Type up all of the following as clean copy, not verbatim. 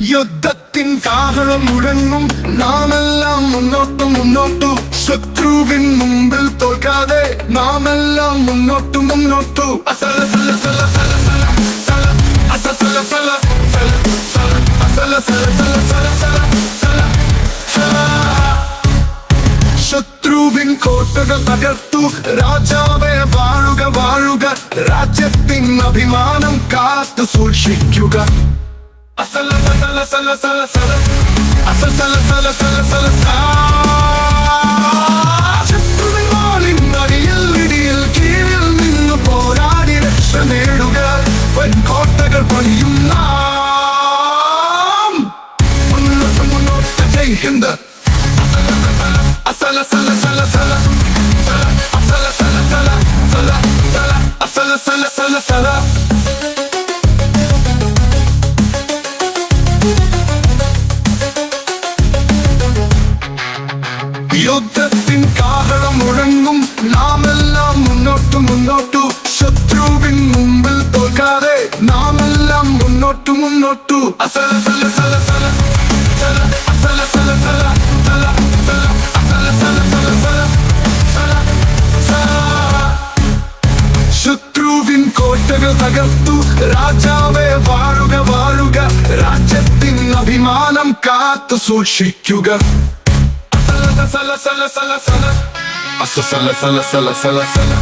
യുദ്ധത്തിൻ കാഹളം മുഴങ്ങും, നാമെല്ലാം മുന്നോട്ടു മുന്നോട്ടു. ശത്രുവിൻ മുമ്പിൽ തോൽക്കാതെ നാമെല്ലാം മുന്നോട്ടു മുന്നോട്ടു. അസല സല സല സല സല സല അസല സല സല സല സല അസല സല സല സല സല സല സല. ശത്രുവിൻ കോട്ടകൾ തകർത്തു, രാജാവേ വാഴുക വാഴുക. രാജ്യത്തിൻ അഭിമാനം കാത്തു സൂക്ഷിക്കുക. അസല സല സല സല സല അസല സല സല സല സല സല. ശത്രുവിൻ വാളിൻ അടിയിൽ ഇടിയിൽ കീഴിൽ നിന്ന് പോരാടി രക്ഷ നേടുക. വൻകോട്ടകൾ പണിയും നാം. മുന്നോട്ട് മുന്നോട്ട് ജയ് ഹിന്ദ്. അസല സല സല സല സല അസല സല സല സല സല അസല സല സല സല. യുദ്ധത്തിൻ കാഹളം മുഴങ്ങും, നാമെല്ലാം മുന്നോട്ടു മുന്നോട്ടു. ശത്രുവിൻ മുമ്പിൽ തോൽക്കാതെ നാമെല്ലാം മുന്നോട്ടു മുന്നോട്ടു. അസല സല സല സല സല അസല സല സല സല സല അസല സല സല സല സല സല. ശത്രുവിൻ കോട്ടകൾ തകർത്തു, രാജാവേ വാഴുക വാഴുക. രാജ്യത്തിൻ അഭിമാനം കാത്തു സൂക്ഷിക്കുക. Sala sala sala sala asa sala sala sala sala sala.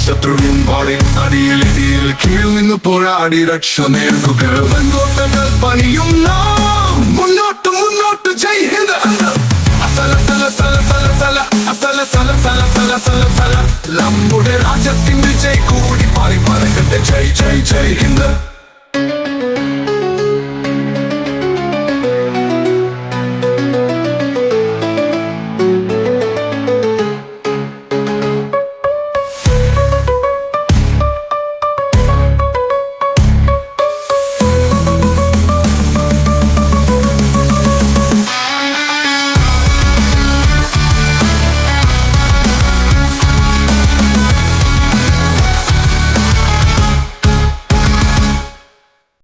ശത്രുവിൻ വാളിൻ അടിയിൽ ഇടിയിൽ കീഴിൽ നിന്ന് പോരാടി രക്ഷ നേടുക. വൻകോട്ടകൾ പണിയും നാം. മുന്നോട്ട് മുന്നോട്ട് ജയ് ഹിന്ദ്. അസല സല സല സല സല അസല സല സല സല സല സല. നമ്മുടെ രാജ്യത്തിൻ വിജയ് കൂടി പാടി പറക്കട്ടെ. ജയ് ജയ് ജയ് ഹിന്ദ്.